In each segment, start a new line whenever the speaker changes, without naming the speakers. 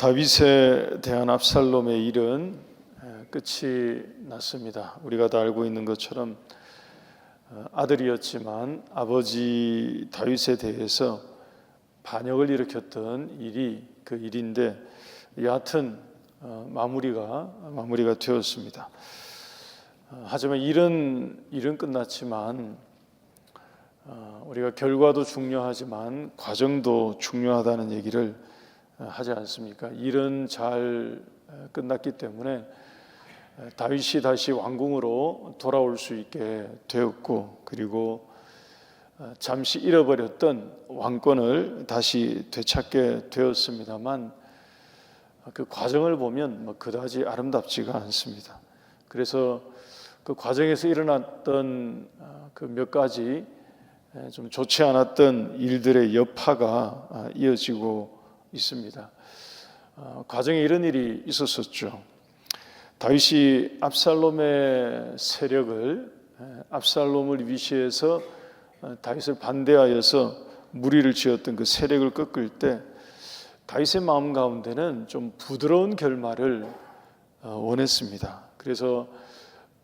다윗에 대한 압살롬의 일은 끝이 났습니다. 우리가 다 알고 있는 것처럼 아들이었지만 아버지 다윗에 대해서 반역을 일으켰던 일이 그 일인데 여하튼 마무리가 되었습니다. 하지만 일은 끝났지만 우리가 결과도 중요하지만 과정도 중요하다는 얘기를 하지 않습니까? 일은 잘 끝났기 때문에 다윗이 다시 왕궁으로 돌아올 수 있게 되었고, 그리고 잠시 잃어버렸던 왕권을 다시 되찾게 되었습니다만 그 과정을 보면 그다지 아름답지가 않습니다. 그래서 그 과정에서 일어났던 그 몇 가지 좀 좋지 않았던 일들의 여파가 이어지고 있습니다. 과정에 이런 일이 있었었죠. 다윗이 압살롬의 세력을, 압살롬을 위시해서 다윗을 반대하여서 무리를 지었던 그 세력을 꺾을 때 다윗의 마음 가운데는 좀 부드러운 결말을 원했습니다. 그래서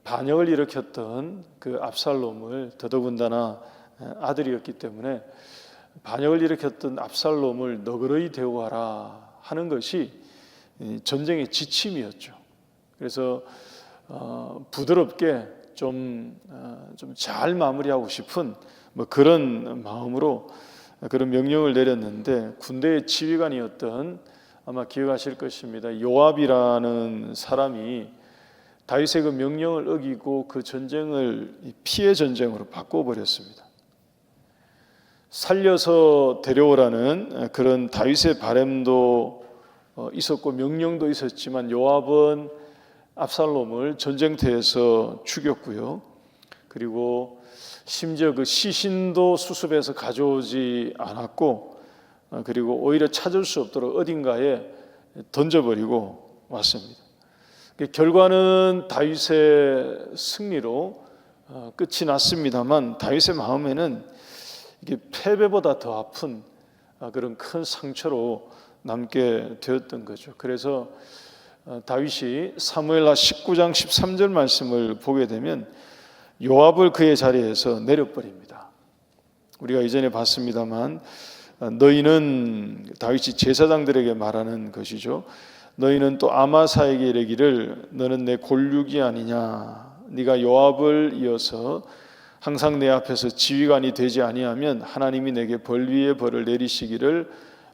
반역을 일으켰던 그 압살롬을, 더더군다나 아들이었기 때문에 반역을 일으켰던 압살롬을 너그러이 대우하라 하는 것이 전쟁의 지침이었죠. 그래서 부드럽게 좀 잘 마무리하고 싶은 그런 마음으로 그런 명령을 내렸는데, 군대의 지휘관이었던, 아마 기억하실 것입니다, 요압이라는 사람이 다윗의 그 명령을 어기고 그 전쟁을 피해 전쟁으로 바꿔버렸습니다. 살려서 데려오라는 그런 다윗의 바람도 있었고 명령도 있었지만 요압은 압살롬을 전쟁터에서 죽였고요. 그리고 심지어 그 시신도 수습해서 가져오지 않았고, 그리고 오히려 찾을 수 없도록 어딘가에 던져버리고 왔습니다. 결과는 다윗의 승리로 끝이 났습니다만 다윗의 마음에는 이게 패배보다 더 아픈 그런 큰 상처로 남게 되었던 거죠. 그래서 다윗이 사무엘하 19장 13절 말씀을 보게 되면 요압을 그의 자리에서 내려버립니다. 우리가 이전에 봤습니다만 너희는, 다윗이 제사장들에게 말하는 것이죠, 너희는 또 아마사에게 이르기를 너는 내 골육이 아니냐, 네가 요압을 이어서 항상 내 앞에서 지휘관이 되지 아니하면 하나님이 내게 벌 위에 벌을 내리시기를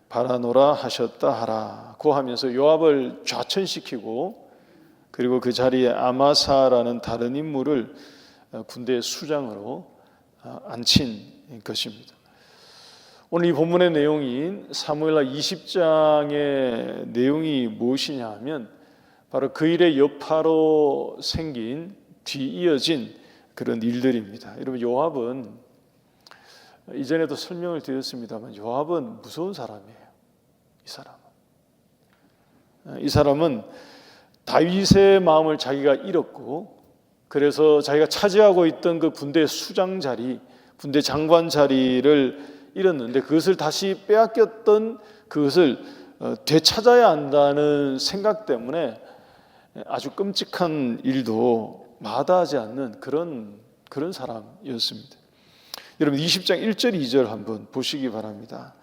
바라노라 하셨다 하라고 하면서 요압을 좌천시키고, 그리고 그 자리에 아마사라는 다른 인물을 군대의 수장으로 앉힌 것입니다. 오늘 이 본문의 내용인 사무엘하 20장의 내용이 무엇이냐 하면 바로 그 일의 여파로 생긴 뒤이어진 그런 일들입니다. 여러분, 요압은 이전에도 설명을 드렸습니다만 요압은 무서운 사람이에요. 이 사람은 다윗의 마음을 자기가 잃었고, 그래서 자기가 차지하고 있던 그 군대 수장 자리, 군대 장관 자리를 잃었는데 그것을 다시 빼앗겼던 그것을 되찾아야 한다는 생각 때문에 아주 끔찍한 일도 마다하지 않는 그런 사람이었습니다. 여러분, 20장 1절 2절 한번 보시기 바랍니다.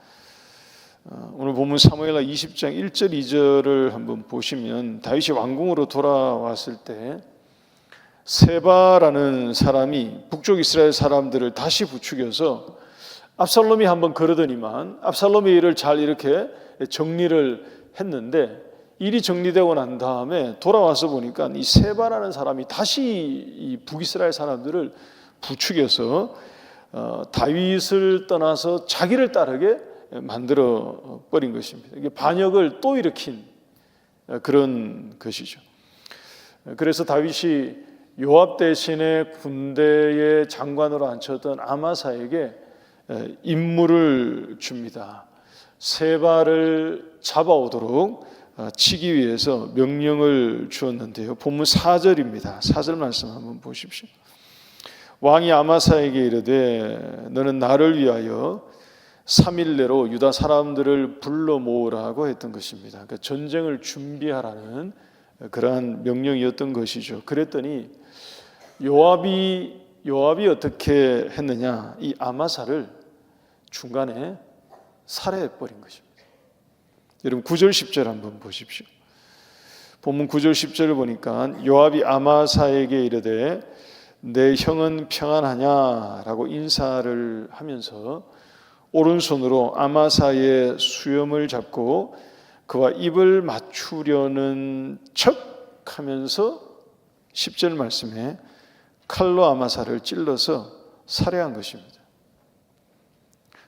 오늘 본문 사무엘하 20장 1절 2절을 한번 보시면 다윗이 왕궁으로 돌아왔을 때 세바라는 사람이 북쪽 이스라엘 사람들을 다시 부추겨서 압살롬이 한번 그러더니만 압살롬의 일을 잘 이렇게 정리를 했는데, 일이 정리되고 난 다음에 돌아와서 보니까 이 세바라는 사람이 다시 이 북이스라엘 사람들을 부추겨서 다윗을 떠나서 자기를 따르게 만들어 버린 것입니다. 이게 반역을 또 일으킨 그런 것이죠. 그래서 다윗이 요압 대신에 군대의 장관으로 앉혔던 아마사에게 임무를 줍니다. 세바를 잡아오도록 치기 위해서 명령을 주었는데요. 본문 4절입니다. 4절 말씀 한번 보십시오. 왕이 아마사에게 이르되 너는 나를 위하여 3일 내로 유다 사람들을 불러 모으라고 했던 것입니다. 그러니까 전쟁을 준비하라는 그러한 명령이었던 것이죠. 그랬더니 요압이 어떻게 했느냐? 이 아마사를 중간에 살해해 버린 것입니다. 여러분 9절 10절 한번 보십시오. 본문 9절 10절을 보니까 요압이 아마사에게 이르되 내 형은 평안하냐라고 인사를 하면서 오른손으로 아마사의 수염을 잡고 그와 입을 맞추려는 척 하면서 10절 말씀에 칼로 아마사를 찔러서 살해한 것입니다.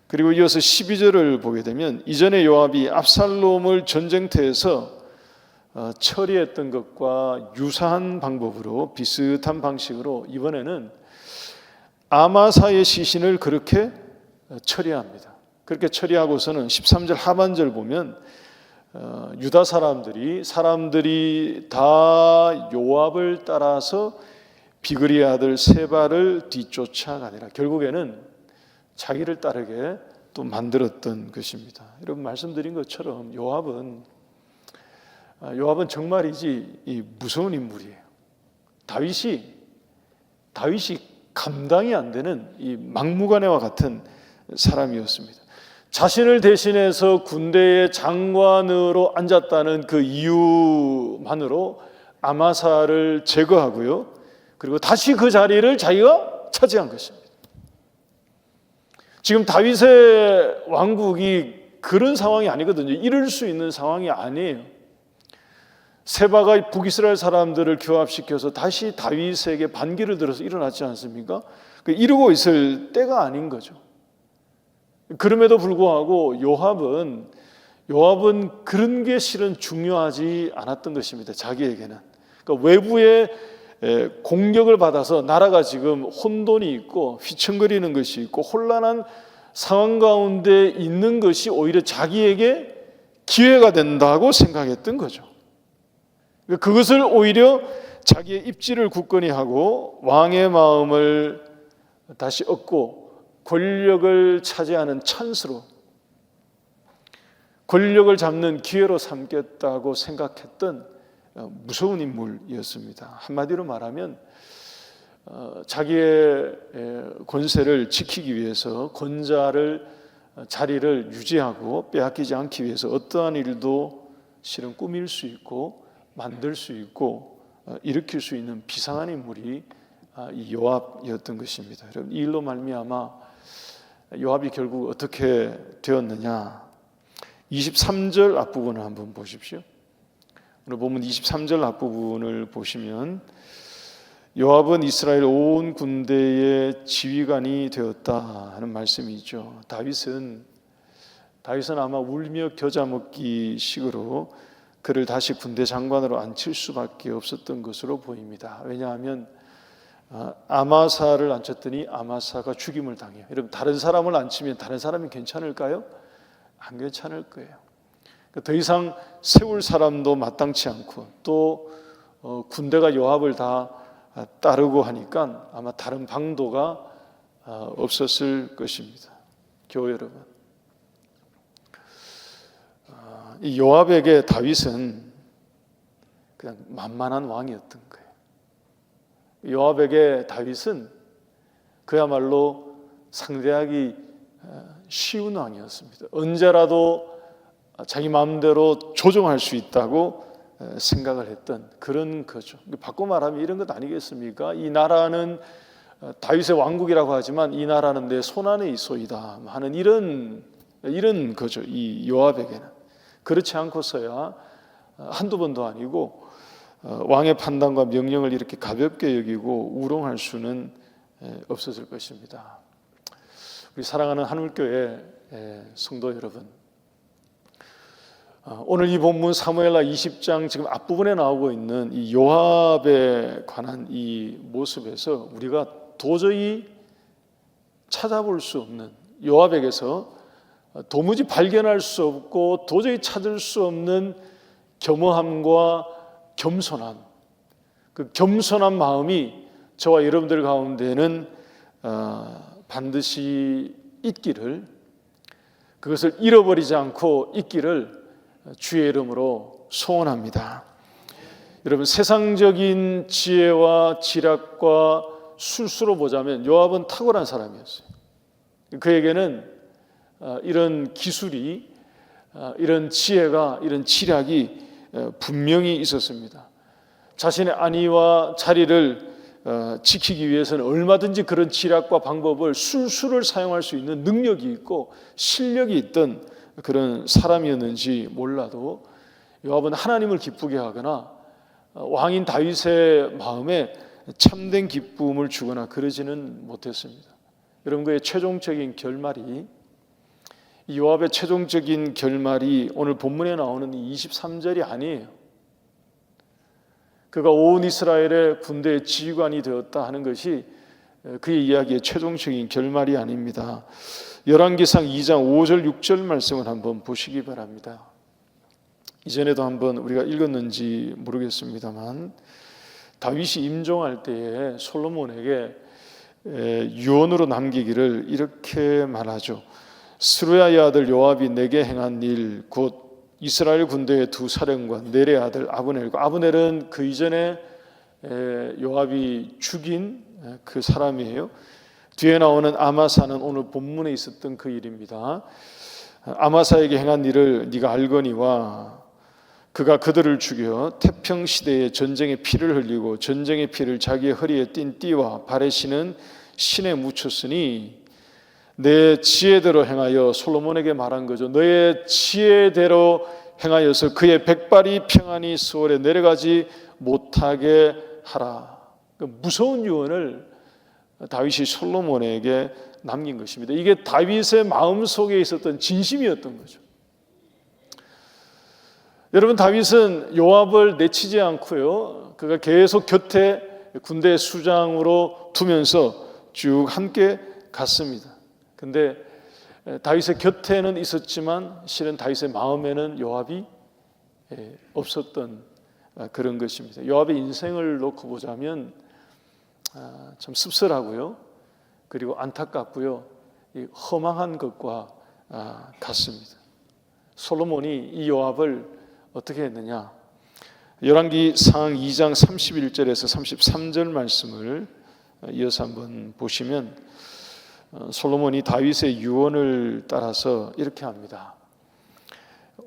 그리고 이어서 12절을 보게 되면 이전에 요압이 압살롬을 전쟁터에서 처리했던 것과 유사한 방법으로 비슷한 방식으로 이번에는 아마사의 시신을 그렇게 처리합니다. 그렇게 처리하고서는 13절 하반절 보면 유다 사람들이 다 요압을 따라서 비그리 아들 세바를 뒤쫓아가니라. 결국에는 자기를 따르게 또 만들었던 것입니다. 여러분 말씀드린 것처럼 요압은 정말이지 이 무서운 인물이에요. 다윗이 감당이 안 되는 이 막무가내와 같은 사람이었습니다. 자신을 대신해서 군대의 장관으로 앉았다는 그 이유만으로 아마사를 제거하고요. 그리고 다시 그 자리를 자기가 차지한 것입니다. 지금 다윗의 왕국이 그런 상황이 아니거든요. 이럴 수 있는 상황이 아니에요. 세바가 북이스라엘 사람들을 교합시켜서 다시 다윗에게 반기를 들어서 일어났지 않습니까? 이러고 있을 때가 아닌 거죠. 그럼에도 불구하고 요압은 그런 게 실은 중요하지 않았던 것입니다. 자기에게는. 그러니까 외부의 공격을 받아서 나라가 지금 혼돈이 있고 휘청거리는 것이 있고 혼란한 상황 가운데 있는 것이 오히려 자기에게 기회가 된다고 생각했던 거죠. 그것을 오히려 자기의 입지를 굳건히 하고 왕의 마음을 다시 얻고 권력을 차지하는 찬스로, 권력을 잡는 기회로 삼겠다고 생각했던 무서운 인물이었습니다. 한마디로 말하면 자기의 권세를 지키기 위해서 자리를 유지하고 빼앗기지 않기 위해서 어떠한 일도 실은 꾸밀 수 있고 만들 수 있고 일으킬 수 있는 비상한 인물이 이 요압이었던 것입니다. 여러분, 이 일로 말미암아 요압이 결국 어떻게 되었느냐? 23절 앞부분을 한번 보십시오. 오늘 보면 23절 앞부분을 보시면 요압은 이스라엘 온 군대의 지휘관이 되었다 하는 말씀이 있죠. 다윗은 아마 울며 겨자 먹기 식으로 그를 다시 군대 장관으로 앉힐 수밖에 없었던 것으로 보입니다. 왜냐하면 아마사를 앉혔더니 아마사가 죽임을 당해요. 여러분, 다른 사람을 앉히면 다른 사람이 괜찮을까요? 안 괜찮을 거예요. 더 이상 세울 사람도 마땅치 않고 또 군대가 요압을 다 따르고 하니까 아마 다른 방도가 없었을 것입니다. 교회 여러분, 이 요압에게 다윗은 그냥 만만한 왕이었던 거예요. 요압에게 다윗은 그야말로 상대하기 쉬운 왕이었습니다. 언제라도 자기 마음대로 조종할 수 있다고 생각을 했던 그런 거죠. 바꿔 말하면 이런 것 아니겠습니까? 이 나라는 다윗의 왕국이라고 하지만 이 나라는 내 손안에 있소이다 하는 이런 거죠. 이 요압에게는. 그렇지 않고서야 한두 번도 아니고 왕의 판단과 명령을 이렇게 가볍게 여기고 우롱할 수는 없었을 것입니다. 우리 사랑하는 하늘교회 성도 여러분, 오늘 이 본문 사무엘하 20장 지금 앞부분에 나오고 있는 이 요압에 관한 이 모습에서 우리가 도저히 찾아볼 수 없는, 요압에게서 도무지 발견할 수 없고 도저히 찾을 수 없는 겸허함과 겸손함, 그 겸손한 마음이 저와 여러분들 가운데는 반드시 있기를 그것을 잃어버리지 않고 있기를 주의 이름으로 소원합니다. 여러분, 세상적인 지혜와 지략과 술수로 보자면 요압은 탁월한 사람이었어요. 그에게는 이런 기술이, 이런 지혜가, 이런 지략이 분명히 있었습니다. 자신의 안위와 자리를 지키기 위해서는 얼마든지 그런 지략과 방법을 술수를 사용할 수 있는 능력이 있고 실력이 있던 그런 사람이었는지 몰라도 요압은 하나님을 기쁘게 하거나 왕인 다윗의 마음에 참된 기쁨을 주거나 그러지는 못했습니다. 여러분, 그의 최종적인 결말이, 이 요압의 최종적인 결말이 오늘 본문에 나오는 이 23절이 아니에요. 그가 온 이스라엘의 군대의 지휘관이 되었다 하는 것이 그의 이야기의 최종적인 결말이 아닙니다. 열왕기상 2장 5절 6절 말씀을 한번 보시기 바랍니다. 이전에도 한번 우리가 읽었는지 모르겠습니다만 다윗이 임종할 때에 솔로몬에게 유언으로 남기기를 이렇게 말하죠. 스루야의 아들 요압이 내게 행한 일, 곧 이스라엘 군대의 두 사령관 넬의 아들 아브넬과, 아브넬은 그 이전에 요압이 죽인 그 사람이에요. 뒤에 나오는 아마사는 오늘 본문에 있었던 그 일입니다. 아마사에게 행한 일을 네가 알거니와 그가 그들을 죽여 태평 시대에 전쟁의 피를 흘리고 전쟁의 피를 자기의 허리에 띤 띠와 발에 신은 신에 묻혔으니 내 지혜대로 행하여, 솔로몬에게 말한 거죠. 너의 지혜대로 행하여서 그의 백발이 평안히 수월에 내려가지 못하게 하라. 무서운 유언을 다윗이 솔로몬에게 남긴 것입니다. 이게 다윗의 마음속에 있었던 진심이었던 거죠. 여러분, 다윗은 요압을 내치지 않고요, 그가 계속 곁에 군대 수장으로 두면서 쭉 함께 갔습니다. 근데 다윗의 곁에는 있었지만 실은 다윗의 마음에는 요압이 없었던 그런 것입니다. 요압의 인생을 놓고 보자면 참 씁쓸하고요, 그리고 안타깝고요, 허망한 것과 같습니다. 솔로몬이 이 요압을 어떻게 했느냐? 열왕기상 2장 31절에서 33절 말씀을 이어서 한번 보시면 솔로몬이 다윗의 유언을 따라서 이렇게 합니다.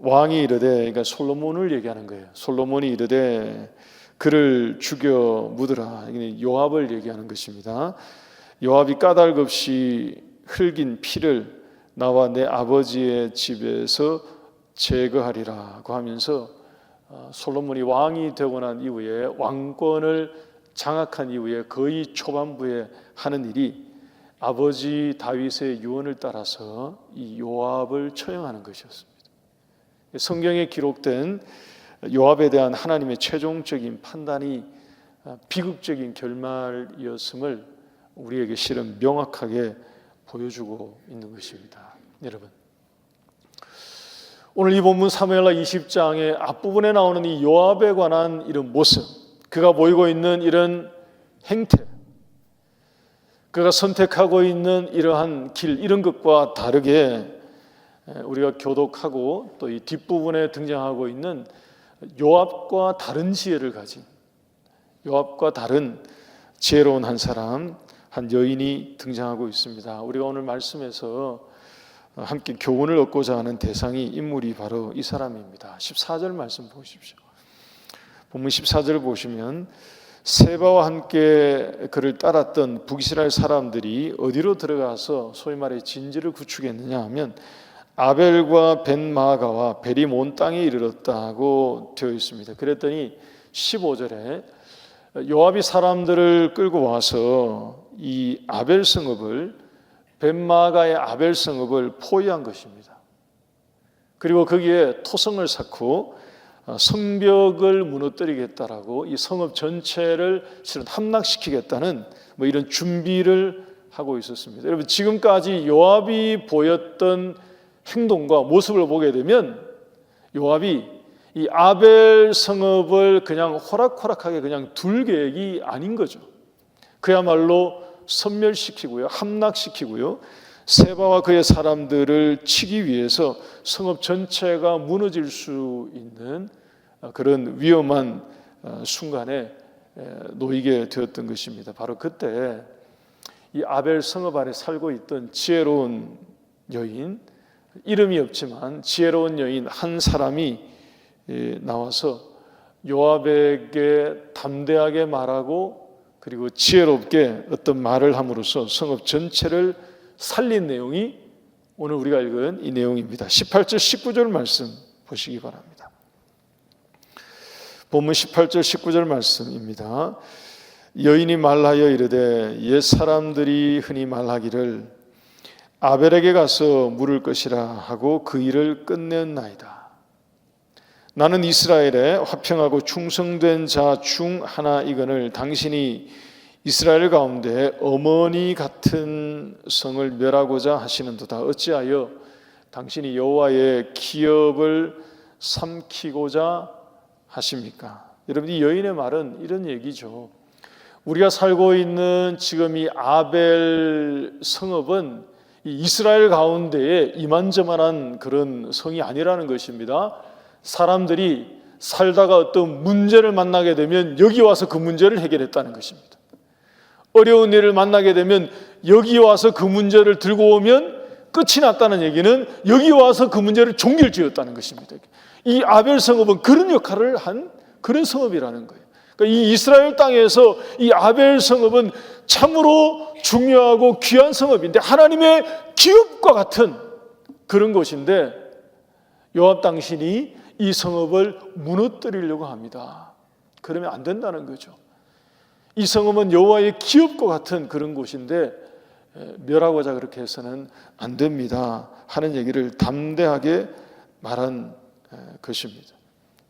왕이 이르되, 그러니까 솔로몬을 얘기하는 거예요. 솔로몬이 이르되 그를 죽여 묻으라. 요압을 얘기하는 것입니다. 요압이 까닭 없이 흘긴 피를 나와 내 아버지의 집에서 제거하리라고 하면서 솔로몬이 왕이 되고 난 이후에, 왕권을 장악한 이후에 거의 초반부에 하는 일이 아버지 다윗의 유언을 따라서 이 요압을 처형하는 것이었습니다. 성경에 기록된 요압에 대한 하나님의 최종적인 판단이 비극적인 결말이었음을 우리에게 실은 명확하게 보여주고 있는 것입니다. 여러분, 오늘 이 본문 사무엘하 20장의 앞부분에 나오는 이 요압에 관한 이런 모습, 그가 보이고 있는 이런 행태, 그가 선택하고 있는 이러한 길, 이런 것과 다르게 우리가 교독하고 또 이 뒷부분에 등장하고 있는 요압과 다른 지혜를 가진, 요압과 다른 지혜로운 한 사람, 한 여인이 등장하고 있습니다. 우리가 오늘 말씀에서 함께 교훈을 얻고자 하는 대상이, 인물이 바로 이 사람입니다. 14절 말씀 보십시오. 본문 14절 보시면 세바와 함께 그를 따랐던 북이스라엘 사람들이 어디로 들어가서 소위 말해 진지를 구축했느냐 하면 아벨과 벤마가와 벨이 온 땅에 이르렀다고 되어 있습니다. 그랬더니 15절에 요압이 사람들을 끌고 와서 이 아벨 성읍을, 벤마가의 아벨 성읍을 포위한 것입니다. 그리고 거기에 토성을 쌓고 성벽을 무너뜨리겠다라고 이 성읍 전체를 실은 함락시키겠다는 이런 준비를 하고 있었습니다. 여러분, 지금까지 요압이 보였던 행동과 모습을 보게 되면 요압이 이 아벨 성읍을 그냥 호락호락하게 그냥 둘 계획이 아닌 거죠. 그야말로 섬멸시키고요, 함락시키고요, 세바와 그의 사람들을 치기 위해서 성읍 전체가 무너질 수 있는 그런 위험한 순간에 놓이게 되었던 것입니다. 바로 그때 이 아벨 성읍 안에 살고 있던 지혜로운 여인, 이름이 없지만 지혜로운 여인 한 사람이 나와서 요압에게 담대하게 말하고 그리고 지혜롭게 어떤 말을 함으로써 성읍 전체를 살린 내용이 오늘 우리가 읽은 이 내용입니다. 18절 19절 말씀 보시기 바랍니다. 본문 18절 19절 말씀입니다. 여인이 말하여 이르되 옛 사람들이 흔히 말하기를 아벨에게 가서 물을 것이라 하고 그 일을 끝냈나이다. 나는 이스라엘에 화평하고 충성된 자 중 하나이거늘 당신이 이스라엘 가운데 어머니 같은 성을 멸하고자 하시는도다. 어찌하여 당신이 여호와의 기업을 삼키고자 하십니까? 여러분, 이 여인의 말은 이런 얘기죠. 우리가 살고 있는 지금 이 아벨 성읍은 이 이스라엘 가운데에 이만저만한 그런 성이 아니라는 것입니다. 사람들이 살다가 어떤 문제를 만나게 되면 여기 와서 그 문제를 해결했다는 것입니다. 어려운 일을 만나게 되면 여기 와서 그 문제를 들고 오면 끝이 났다는 얘기는 여기 와서 그 문제를 종결지었다는 것입니다. 이 아벨 성읍은 그런 역할을 한 그런 성읍이라는 거예요. 그러니까 이 이스라엘 땅에서 이 아벨 성읍은 참으로 중요하고 귀한 성읍인데 하나님의 기업과 같은 그런 곳인데 요압 당신이 이 성읍을 무너뜨리려고 합니다. 그러면 안 된다는 거죠. 이 성읍은 여호와의 기업과 같은 그런 곳인데 멸하고자 그렇게 해서는 안 됩니다 하는 얘기를 담대하게 말한 것입니다.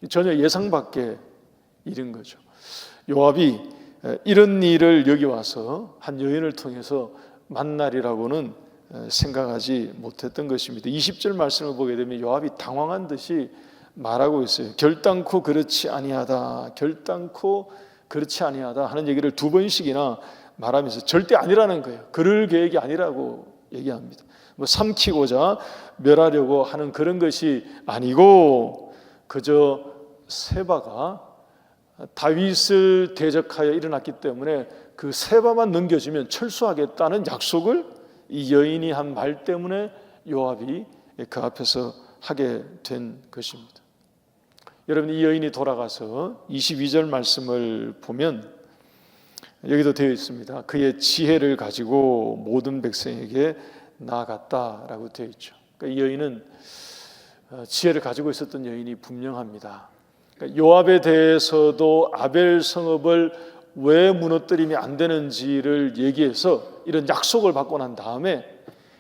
전혀 예상 밖의 일인 거죠. 요압이 이런 일을 여기 와서 한 여인을 통해서 만날이라고는 생각하지 못했던 것입니다. 20절 말씀을 보게 되면 요압이 당황한 듯이 말하고 있어요. 결단코 그렇지 아니하다, 결단코 그렇지 아니하다 하는 얘기를 두 번씩이나 말하면서 절대 아니라는 거예요. 그럴 계획이 아니라고 얘기합니다. 뭐 삼키고자 멸하려고 하는 그런 것이 아니고 그저 세바가 다윗을 대적하여 일어났기 때문에 그 세바만 넘겨주면 철수하겠다는 약속을 이 여인이 한 말 때문에 요압이 그 앞에서 하게 된 것입니다. 여러분, 이 여인이 돌아가서 22절 말씀을 보면 여기도 되어 있습니다. 그의 지혜를 가지고 모든 백성에게 나아갔다라고 되어 있죠. 그러니까 이 여인은 지혜를 가지고 있었던 여인이 분명합니다. 그러니까 요압에 대해서도 아벨 성읍을 왜 무너뜨리면 안 되는지를 얘기해서 이런 약속을 받고 난 다음에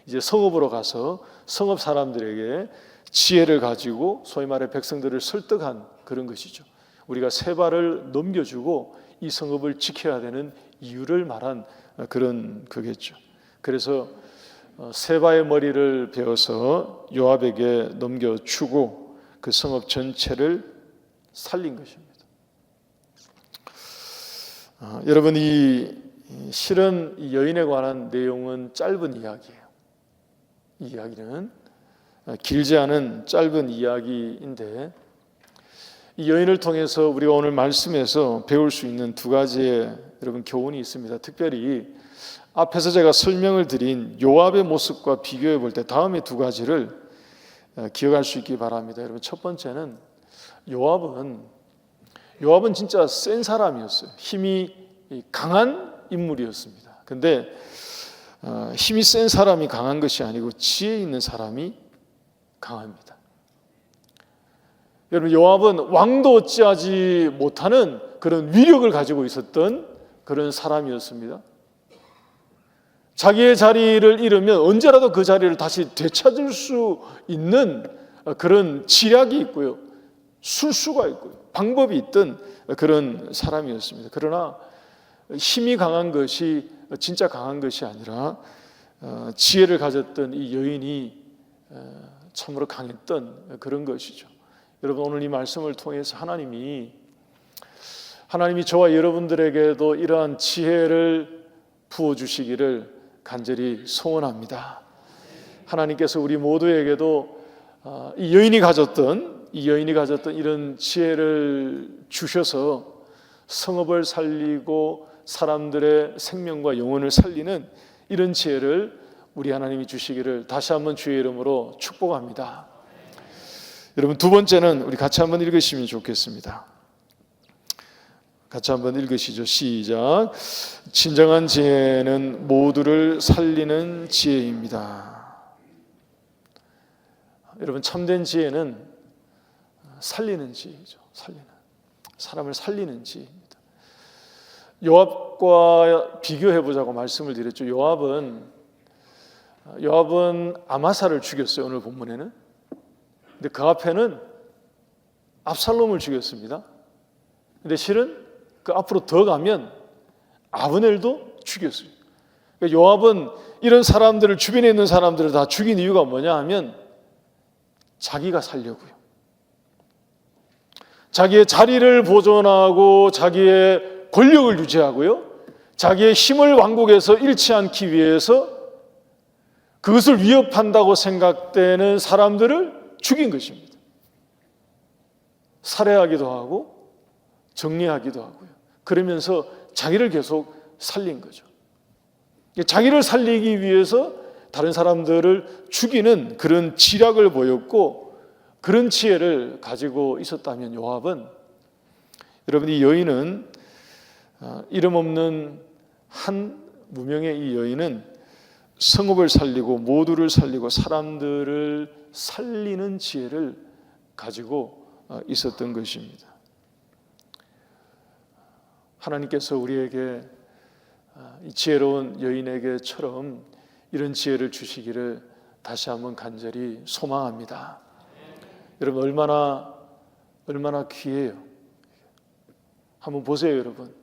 이제 성읍으로 가서 성읍 사람들에게 지혜를 가지고 소위 말해 백성들을 설득한 그런 것이죠. 우리가 세바를 넘겨주고 이 성읍을 지켜야 되는 이유를 말한 그런 거겠죠. 그래서 세바의 머리를 베어서 요압에게 넘겨주고 그 성읍 전체를 살린 것입니다. 여러분, 실은 이 여인에 관한 내용은 짧은 이야기예요. 이 이야기는 길지 않은 짧은 이야기인데 이 여인을 통해서 우리가 오늘 말씀에서 배울 수 있는 두 가지의 여러분 교훈이 있습니다. 특별히 앞에서 제가 설명을 드린 요압의 모습과 비교해 볼 때 다음에 두 가지를 기억할 수 있기 바랍니다. 여러분, 첫 번째는 요압은 진짜 센 사람이었어요. 힘이 강한 인물이었습니다. 근데 힘이 센 사람이 강한 것이 아니고 지혜 있는 사람이 강합니다. 여러분, 요압은 왕도 어찌하지 못하는 그런 위력을 가지고 있었던 그런 사람이었습니다. 자기의 자리를 잃으면 언제라도 그 자리를 다시 되찾을 수 있는 그런 지략이 있고요, 술수가 있고요, 방법이 있던 그런 사람이었습니다. 그러나 힘이 강한 것이 진짜 강한 것이 아니라 지혜를 가졌던 이 여인이 참으로 강했던 그런 것이죠. 여러분, 오늘 이 말씀을 통해서 하나님이 저와 여러분들에게도 이러한 지혜를 부어주시기를 간절히 소원합니다. 하나님께서 우리 모두에게도 이 여인이 가졌던 이런 지혜를 주셔서 성읍을 살리고 사람들의 생명과 영혼을 살리는 이런 지혜를 우리 하나님이 주시기를 다시 한번 주의 이름으로 축복합니다. 여러분, 두 번째는 우리 같이 한번 읽으시면 좋겠습니다. 같이 한번 읽으시죠. 시작. 진정한 지혜는 모두를 살리는 지혜입니다. 여러분, 참된 지혜는 살리는 지혜죠. 사람을 살리는 지혜입니다. 요압과 비교해 보자고 말씀을 드렸죠. 요압은 아마사를 죽였어요. 오늘 본문에는. 근데 그 앞에는 압살롬을 죽였습니다. 근데 실은 그 앞으로 더 가면 아브넬도 죽였어요. 그러니까 요압은 이런 사람들을, 주변에 있는 사람들을 다 죽인 이유가 뭐냐 하면 자기가 살려고요. 자기의 자리를 보존하고 자기의 권력을 유지하고요, 자기의 힘을 왕국에서 잃지 않기 위해서 그것을 위협한다고 생각되는 사람들을 죽인 것입니다. 살해하기도 하고 정리하기도 하고요. 그러면서 자기를 계속 살린 거죠. 자기를 살리기 위해서 다른 사람들을 죽이는 그런 지략을 보였고, 그런 지혜를 가지고 있었다면 요압은, 여러분, 이 여인은 이름 없는 한 무명의 이 여인은 성읍을 살리고 모두를 살리고 사람들을 살리는 지혜를 가지고 있었던 것입니다. 하나님께서 우리에게 이 지혜로운 여인에게처럼 이런 지혜를 주시기를 다시 한번 간절히 소망합니다. 여러분, 얼마나 귀해요. 한번 보세요, 여러분.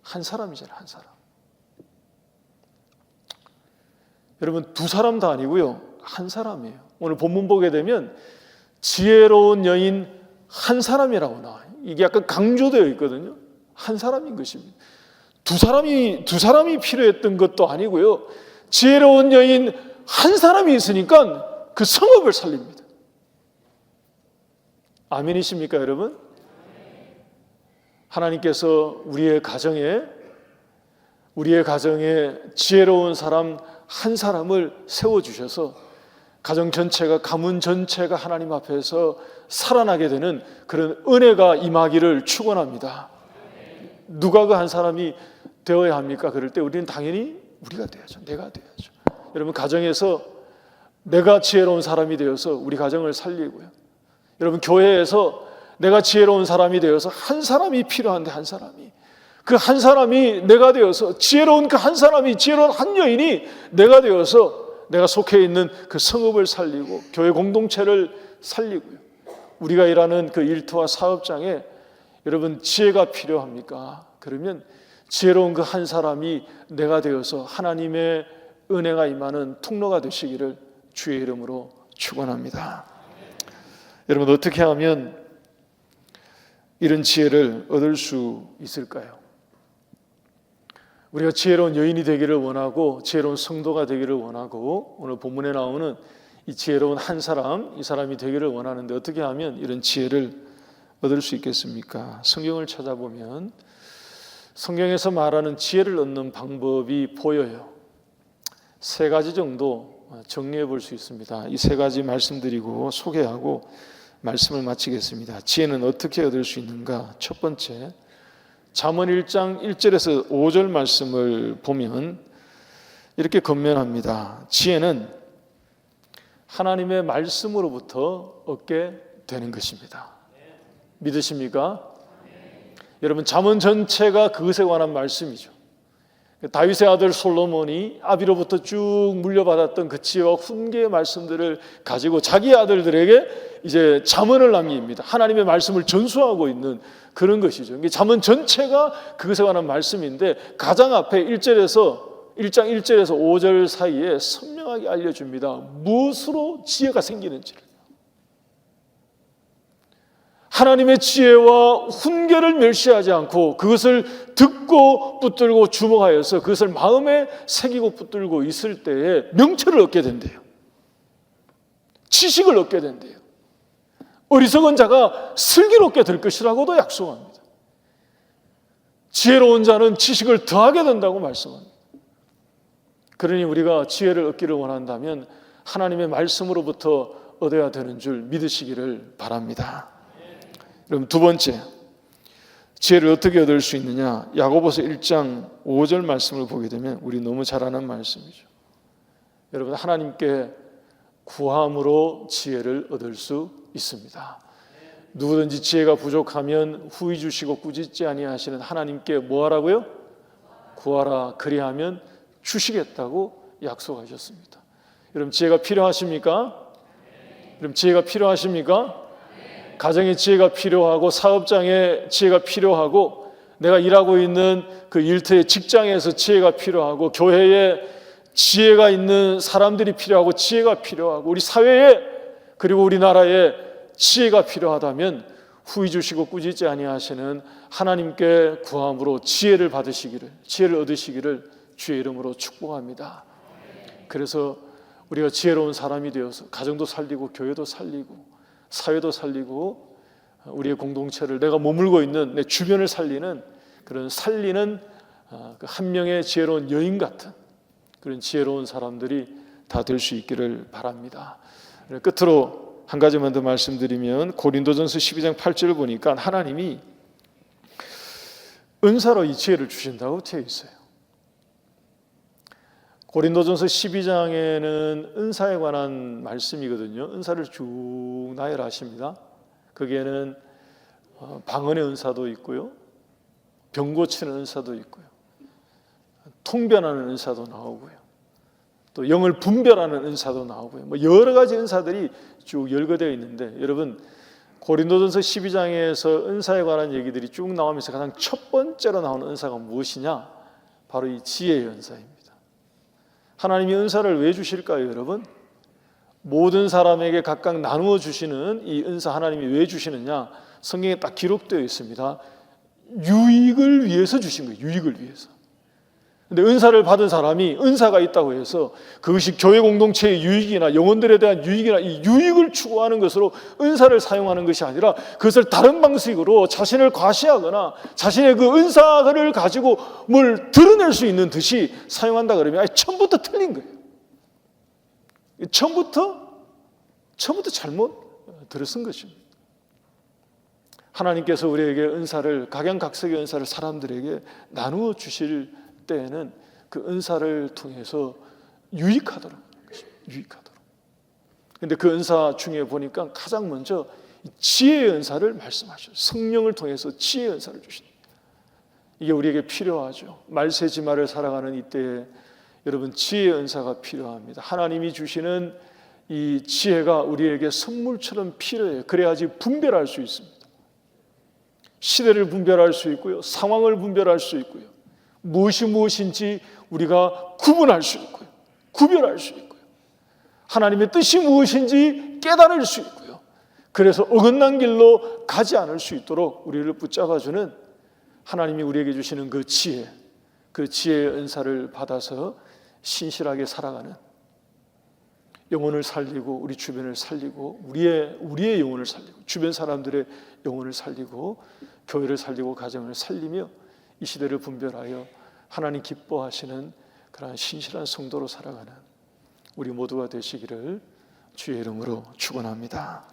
한 사람이잖아요, 한 사람. 여러분, 두 사람도 아니고요, 한 사람이에요. 오늘 본문 보게 되면 지혜로운 여인 한 사람이라고 나와요. 이게 약간 강조되어 있거든요. 한 사람인 것입니다. 두 사람이 필요했던 것도 아니고요, 지혜로운 여인 한 사람이 있으니까 그 성읍을 살립니다. 아멘이십니까, 여러분? 하나님께서 우리의 가정에 지혜로운 사람 한 사람을 세워주셔서 가정 전체가, 가문 전체가 하나님 앞에서 살아나게 되는 그런 은혜가 임하기를 축원합니다. 누가 그 한 사람이 되어야 합니까? 그럴 때 우리는 당연히 우리가 돼야죠. 내가 돼야죠. 여러분, 가정에서 내가 지혜로운 사람이 되어서 우리 가정을 살리고요, 여러분, 교회에서 내가 지혜로운 사람이 되어서 한 사람이 필요한데, 그 한 사람이 내가 되어서, 지혜로운 그 한 사람이, 지혜로운 한 여인이 내가 되어서 내가 속해 있는 그 성읍을 살리고 교회 공동체를 살리고요, 우리가 일하는 그 일터와 사업장에 여러분 지혜가 필요합니까? 그러면 지혜로운 그 한 사람이 내가 되어서 하나님의 은혜가 임하는 통로가 되시기를 주의 이름으로 축원합니다. 여러분, 어떻게 하면 이런 지혜를 얻을 수 있을까요? 우리가 지혜로운 여인이 되기를 원하고 지혜로운 성도가 되기를 원하고 오늘 본문에 나오는 이 지혜로운 한 사람, 이 사람이 되기를 원하는데 어떻게 하면 이런 지혜를 얻을 수 있겠습니까? 성경을 찾아보면 성경에서 말하는 지혜를 얻는 방법이 보여요. 세 가지 정도 정리해 볼 수 있습니다. 이 세 가지 말씀드리고 소개하고 말씀을 마치겠습니다. 지혜는 어떻게 얻을 수 있는가? 첫 번째, 잠언 1장 1절에서 5절 말씀을 보면 이렇게 건면합니다. 지혜는 하나님의 말씀으로부터 얻게 되는 것입니다. 믿으십니까? 여러분, 잠언 전체가 그것에 관한 말씀이죠. 다윗의 아들 솔로몬이 아비로부터 쭉 물려받았던 그 지혜와 훈계의 말씀들을 가지고 자기 아들들에게 이제 잠언을 남깁니다. 하나님의 말씀을 전수하고 있는 그런 것이죠. 잠언 전체가 그것에 관한 말씀인데 가장 앞에 1장 1절에서 5절 사이에 선명하게 알려줍니다. 무엇으로 지혜가 생기는지를. 하나님의 지혜와 훈계를 멸시하지 않고 그것을 듣고 붙들고 주목하여서 그것을 마음에 새기고 붙들고 있을 때에 명철을 얻게 된대요. 지식을 얻게 된대요. 어리석은 자가 슬기롭게 될 것이라고도 약속합니다. 지혜로운 자는 지식을 더하게 된다고 말씀합니다. 그러니 우리가 지혜를 얻기를 원한다면 하나님의 말씀으로부터 얻어야 되는 줄 믿으시기를 바랍니다. 그럼 두 번째, 지혜를 어떻게 얻을 수 있느냐? 야고보서 1장 5절 말씀을 보게 되면 우리 너무 잘 아는 말씀이죠. 여러분, 하나님께 구함으로 지혜를 얻을 수 있습니다. 누구든지 지혜가 부족하면 후히 주시고 꾸짖지 아니하시는 하나님께 뭐 하라고요? 구하라, 그리하면 주시겠다고 약속하셨습니다. 여러분, 지혜가 필요하십니까? 여러분, 지혜가 필요하십니까? 가정의 지혜가 필요하고 사업장의 지혜가 필요하고 내가 일하고 있는 그 일터의 직장에서 지혜가 필요하고 교회에 지혜가 있는 사람들이 필요하고 지혜가 필요하고 우리 사회에 그리고 우리나라에 지혜가 필요하다면 후히 주시고 꾸짖지 아니하시는 하나님께 구함으로 지혜를 받으시기를, 지혜를 얻으시기를 주의 이름으로 축복합니다. 그래서 우리가 지혜로운 사람이 되어서 가정도 살리고 교회도 살리고 사회도 살리고 우리의 공동체를 내가 머물고 있는 내 주변을 살리는 그런 살리는 한 명의 지혜로운 여인 같은 그런 지혜로운 사람들이 다 될 수 있기를 바랍니다. 끝으로 한 가지만 더 말씀드리면 고린도전서 12장 8절을 보니까 하나님이 은사로 이 지혜를 주신다고 되어 있어요. 고린도전서 12장에는 은사에 관한 말씀이거든요. 은사를 쭉 나열하십니다. 거기에는 방언의 은사도 있고요, 병 고치는 은사도 있고요, 통변하는 은사도 나오고요, 또 영을 분별하는 은사도 나오고요. 뭐 여러 가지 은사들이 쭉 열거되어 있는데 여러분, 고린도전서 12장에서 은사에 관한 얘기들이 쭉 나오면서 가장 첫 번째로 나오는 은사가 무엇이냐? 바로 이 지혜의 은사입니다. 하나님이 은사를 왜 주실까요, 여러분? 모든 사람에게 각각 나누어 주시는 이 은사 하나님이 왜 주시느냐? 성경에 딱 기록되어 있습니다. 유익을 위해서 주신 거예요. 유익을 위해서. 근데 은사를 받은 사람이 은사가 있다고 해서 그것이 교회 공동체의 유익이나 영혼들에 대한 유익이나 이 유익을 추구하는 것으로 은사를 사용하는 것이 아니라 그것을 다른 방식으로 자신을 과시하거나 자신의 그 은사를 가지고 뭘 드러낼 수 있는 듯이 사용한다 그러면 처음부터 틀린 거예요. 처음부터 잘못 들어쓴 것입니다. 하나님께서 우리에게 은사를 각양각색의 은사를 사람들에게 나누어 주실 때에는 그 은사를 통해서 유익하도록 유익하도록. 근데 그 은사 중에 보니까 가장 먼저 지혜의 은사를 말씀하셔요. 성령을 통해서 지혜의 은사를 주신다. 이게 우리에게 필요하죠. 말세지마를 살아가는 이때에 여러분, 지혜의 은사가 필요합니다. 하나님이 주시는 이 지혜가 우리에게 선물처럼 필요해요. 그래야지 분별할 수 있습니다. 시대를 분별할 수 있고요, 상황을 분별할 수 있고요, 무엇이 무엇인지 우리가 구분할 수 있고요, 구별할 수 있고요, 하나님의 뜻이 무엇인지 깨달을 수 있고요. 그래서 어긋난 길로 가지 않을 수 있도록 우리를 붙잡아주는 하나님이 우리에게 주시는 그 지혜, 그 지혜의 은사를 받아서 신실하게 살아가는, 영혼을 살리고 우리 주변을 살리고 우리의 영혼을 살리고 주변 사람들의 영혼을 살리고 교회를 살리고 가정을 살리며 이 시대를 분별하여 하나님 기뻐하시는 그러한 신실한 성도로 살아가는 우리 모두가 되시기를 주의 이름으로 축원합니다.